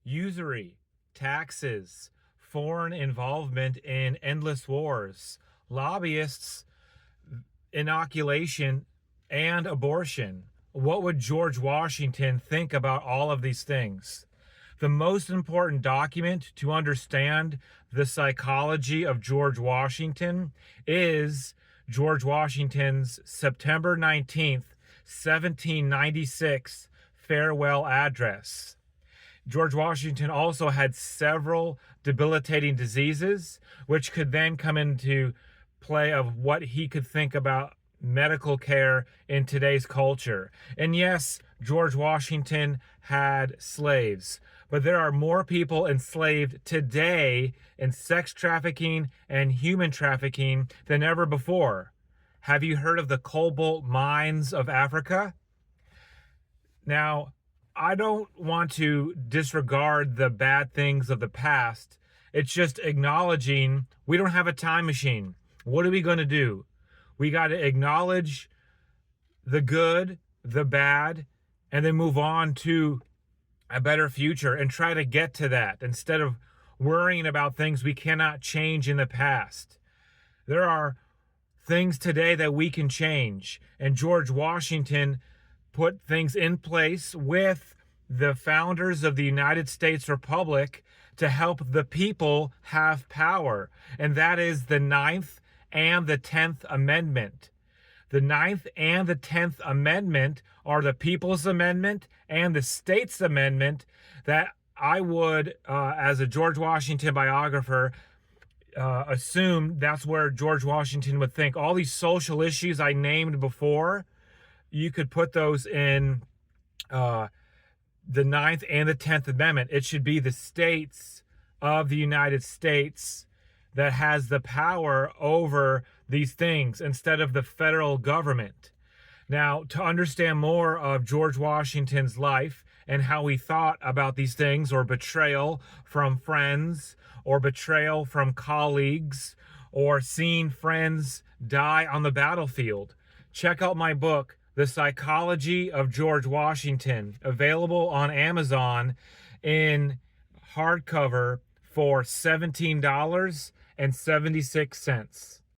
usury, taxes, foreign involvement in endless wars, lobbyists, inoculation, and abortion. What would George Washington think about all of these things? The most important document to understand the psychology of George Washington is George Washington's September 19th, 1796 farewell address. George Washington also had several debilitating diseases, which could then come into play of what he could think about medical care in today's culture. And yes, George Washington had slaves, but there are more people enslaved today in sex trafficking and human trafficking than ever before. Have you heard of the cobalt mines of Africa? Now, I don't want to disregard the bad things of the past. It's just acknowledging we don't have a time machine. What are we going to do? We got to acknowledge the good, the bad, and then move on to a better future and try to get to that instead of worrying about things we cannot change in the past. There are things today that we can change, and George Washington put things in place with the founders of the United States Republic to help the people have power, and that is the Ninth and the 10th Amendment. The Ninth and the 10th Amendment are the People's Amendment and the States Amendment that I would, as a George Washington biographer, assume that's where George Washington would think. All these social issues I named before, you could put those in the Ninth and the 10th Amendment. It should be the states of the United States that has the power over these things instead of the federal government. Now, to understand more of George Washington's life and how he thought about these things, or betrayal from friends, or betrayal from colleagues, or seeing friends die on the battlefield, check out my book, The Psychology of George Washington, available on Amazon in hardcover for $17.76.